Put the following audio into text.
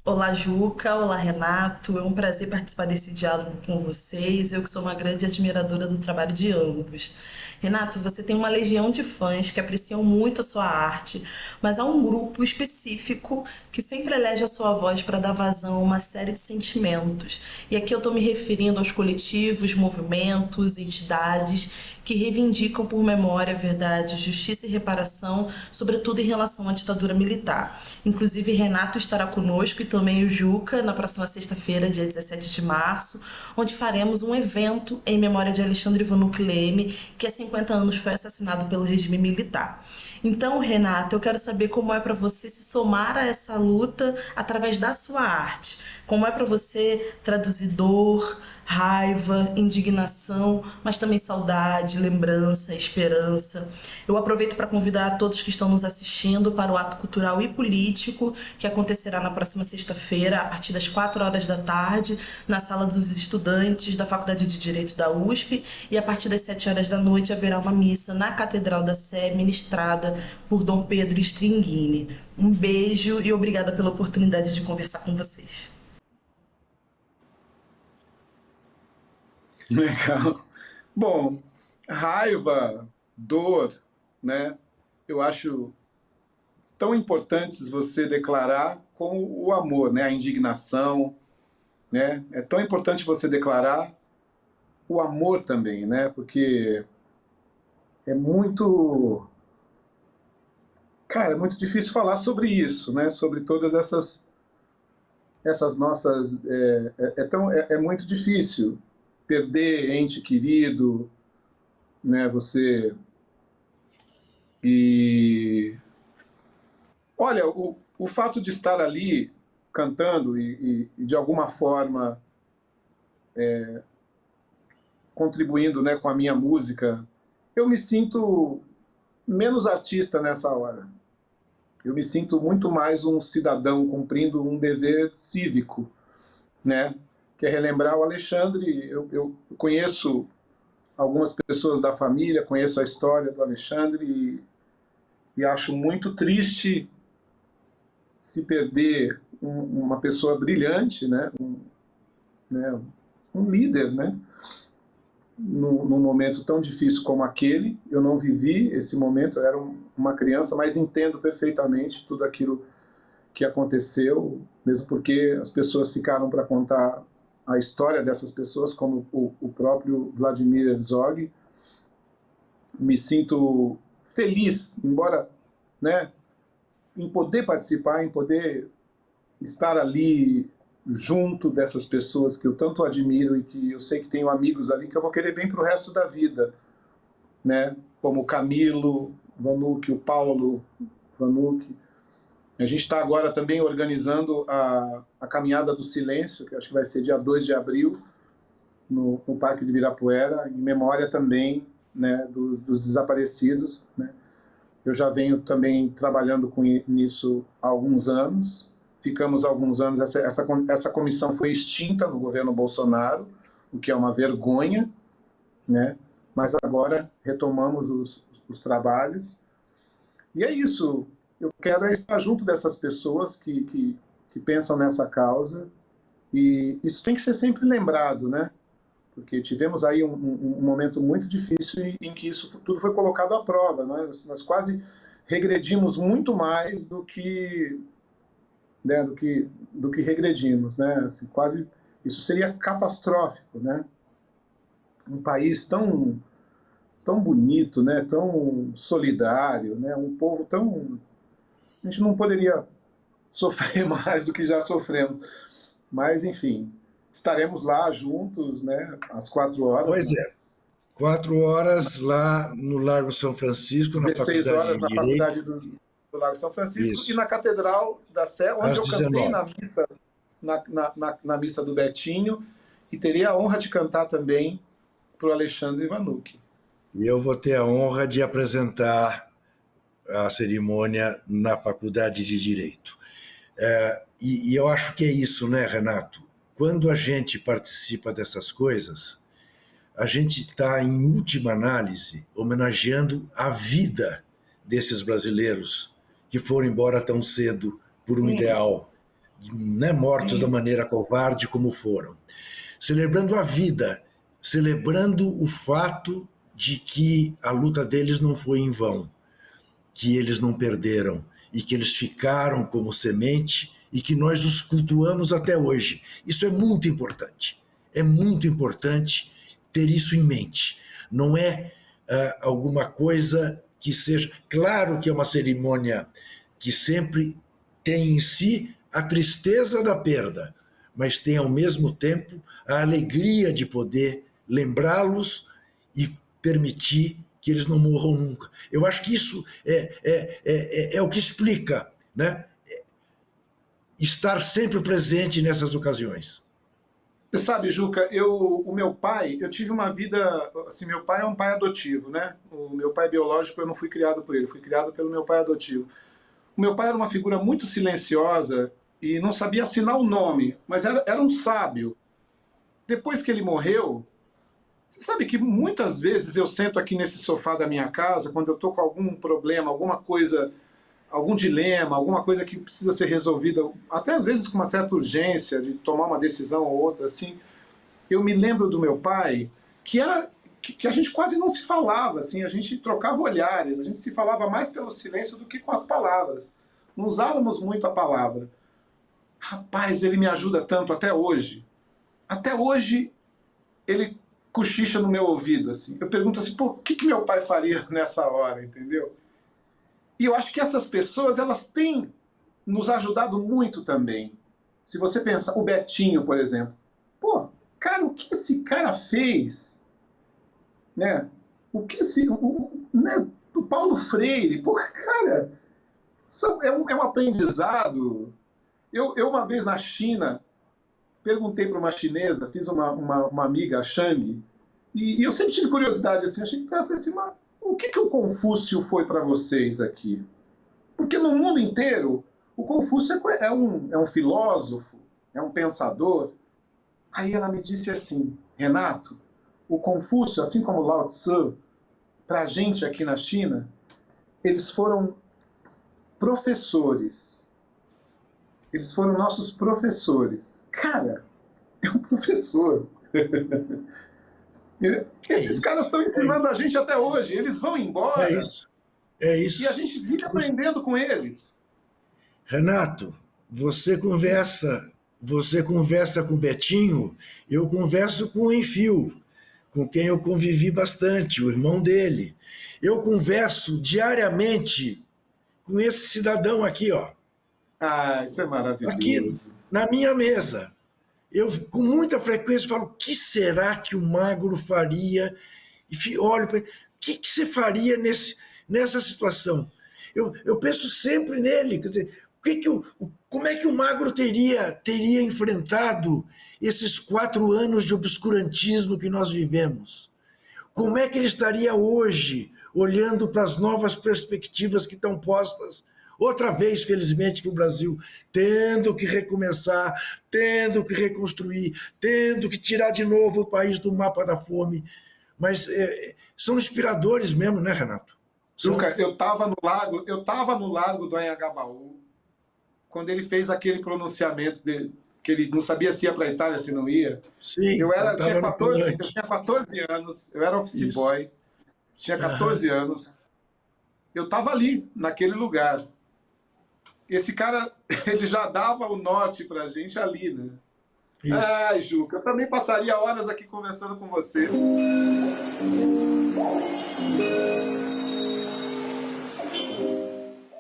Olá, Juca. Olá, Renato. É um prazer participar desse diálogo com vocês. Eu que sou uma grande admiradora do trabalho de ambos. Renato, você tem uma legião de fãs que apreciam muito a sua arte, mas há um grupo específico que sempre elege a sua voz para dar vazão a uma série de sentimentos. E aqui eu estou me referindo aos coletivos, movimentos, entidades que reivindicam por memória, verdade, justiça e reparação, sobretudo em relação à ditadura militar. Inclusive, Renato estará conosco e também o Juca na próxima sexta-feira, dia 17 de março, onde faremos um evento em memória de Alexandre Vanuc Leme, que há 50 anos foi assassinado pelo regime militar. Então, Renato, eu quero saber como é para você se somar a essa luta através da sua arte. Como é para você traduzir dor, raiva, indignação, mas também saudade, lembrança, esperança. Eu aproveito para convidar a todos que estão nos assistindo para o ato cultural e político que acontecerá na próxima sexta-feira, a partir das 4 horas da tarde, na sala dos estudantes da Faculdade de Direito da USP, e a partir das 7 horas da noite haverá uma missa na Catedral da Sé, ministrada por Dom Pedro Stringini. Um beijo e obrigada pela oportunidade de conversar com vocês. Legal. Bom, raiva, dor, né? Eu acho tão importantes você declarar com o amor, né? A indignação, né? É tão importante você declarar o amor também, né? Porque é muito, cara, é muito difícil falar sobre isso, né? Sobre todas essas nossas, é muito difícil perder ente querido, né? Você e olha, o fato de estar ali cantando e de alguma forma contribuindo, né, com a minha música, eu me sinto menos artista nessa hora. Eu me sinto muito mais um cidadão cumprindo um dever cívico, né? Que é relembrar o Alexandre. Eu conheço algumas pessoas da família, conheço a história do Alexandre e acho muito triste se perder uma pessoa brilhante, né, um líder, né, num momento tão difícil como aquele. Eu não vivi esse momento, eu era uma criança, mas entendo perfeitamente tudo aquilo que aconteceu, mesmo porque as pessoas ficaram para contar a história dessas pessoas, como o próprio Vladimir Herzog. Me sinto feliz, embora, né, em poder participar, em poder estar ali junto dessas pessoas que eu tanto admiro e que eu sei que tenho amigos ali que eu vou querer bem para o resto da vida, né? Como o Camilo Vanuc, o Paulo Vanuc. A gente está agora também organizando a Caminhada do Silêncio, que acho que vai ser dia 2 de abril, no Parque de Ibirapuera, em memória também, né, dos desaparecidos, né? Eu já venho também trabalhando nisso há alguns anos. Ficamos alguns anos, essa comissão foi extinta no governo Bolsonaro, o que é uma vergonha, né? Mas agora retomamos os trabalhos. E é isso, eu quero estar junto dessas pessoas que pensam nessa causa, e isso tem que ser sempre lembrado, né? Porque tivemos aí um momento muito difícil em que isso tudo foi colocado à prova, né? Nós quase regredimos muito mais do que, né, do que regredimos, né? Assim, quase isso seria catastrófico, né? Um país tão bonito, né? Tão solidário, né? Um povo tão, a gente não poderia sofrer mais do que já sofremos. Mas enfim, estaremos lá juntos, né? Às 4 horas, Pois né? é, 4 horas lá no Largo São Francisco, na 16 Faculdade horas de na Faculdade Direito, do Lago São Francisco e isso, na Catedral da Sé, onde às eu cantei 19. na missa, na missa do Betinho, e teria a honra de cantar também para o Alexandre Vanuc. E eu vou ter a honra de apresentar a cerimônia na Faculdade de Direito. E eu acho que é isso, né, Renato? Quando a gente participa dessas coisas, a gente está, em última análise, homenageando a vida desses brasileiros que foram embora tão cedo por um Sim, ideal, né, mortos da maneira covarde como foram. Celebrando a vida, celebrando o fato de que a luta deles não foi em vão, que eles não perderam e que eles ficaram como semente e que nós os cultuamos até hoje. Isso é muito importante. É muito importante ter isso em mente. Não é alguma coisa que seja... Claro que é uma cerimônia que sempre tem em si a tristeza da perda, mas tem ao mesmo tempo a alegria de poder lembrá-los e permitir que eles não morram nunca. Eu acho que isso é o que explica, né? Estar sempre presente nessas ocasiões. Você sabe, Juca, o meu pai, eu tive uma vida, assim, meu pai é um pai adotivo, né? O meu pai biológico, eu não fui criado por ele, fui criado pelo meu pai adotivo. O meu pai era uma figura muito silenciosa e não sabia assinar o nome, mas era um sábio. Depois que ele morreu, você sabe que muitas vezes eu sento aqui nesse sofá da minha casa, quando eu estou com algum problema, alguma coisa, algum dilema, alguma coisa que precisa ser resolvida, até às vezes com uma certa urgência de tomar uma decisão ou outra, assim, eu me lembro do meu pai, que a gente quase não se falava, assim, a gente trocava olhares, a gente se falava mais pelo silêncio do que com as palavras. Não usávamos muito a palavra. Rapaz, ele me ajuda tanto até hoje. Até hoje, ele cochicha no meu ouvido, assim. Eu pergunto assim, pô, o que meu pai faria nessa hora, entendeu? E eu acho que essas pessoas, elas têm nos ajudado muito também. Se você pensar, o Betinho, por exemplo. Pô, cara, o que esse cara fez? Né? O que o Paulo Freire, pô, cara, é um aprendizado. Eu uma vez na China, perguntei para uma chinesa, fiz uma amiga, a Shang, e eu sempre tive curiosidade, assim, achei que ela falou assim, mas o que o Confúcio foi para vocês aqui? Porque no mundo inteiro, o Confúcio é um filósofo, é um pensador. Aí ela me disse assim, Renato, o Confúcio, assim como o Lao Tzu, para a gente aqui na China, eles foram professores. Eles foram nossos professores. Cara, é um professor. Esses caras estão ensinando a gente até hoje. Eles vão embora. É isso. É isso. E a gente vive aprendendo com eles. Renato, você conversa com o Betinho, eu converso com o Enfio, com quem eu convivi bastante, o irmão dele. Eu converso diariamente com esse cidadão aqui, ó. Ah, isso é maravilhoso. Aqui na minha mesa. Eu, com muita frequência, falo, o que será que o Magro faria? E olho para ele, o que você faria nessa situação? Eu penso sempre nele, quer dizer, como é que o Magro teria enfrentado esses 4 anos de obscurantismo que nós vivemos? Como é que ele estaria hoje, olhando para as novas perspectivas que estão postas outra vez, felizmente, para o Brasil, tendo que recomeçar, tendo que reconstruir, tendo que tirar de novo o país do mapa da fome. Mas são inspiradores mesmo, né, Renato? Nunca, eu estava no largo do Anhangabaú, quando ele fez aquele pronunciamento que ele não sabia se ia para a Itália, se não ia. Sim, eu tinha 14 anos, eu era office boy, tinha 14 anos. Eu estava ali, naquele lugar. Esse cara, ele já dava o norte pra gente ali, né? Isso. Ai, Juca, eu também passaria horas aqui conversando com você.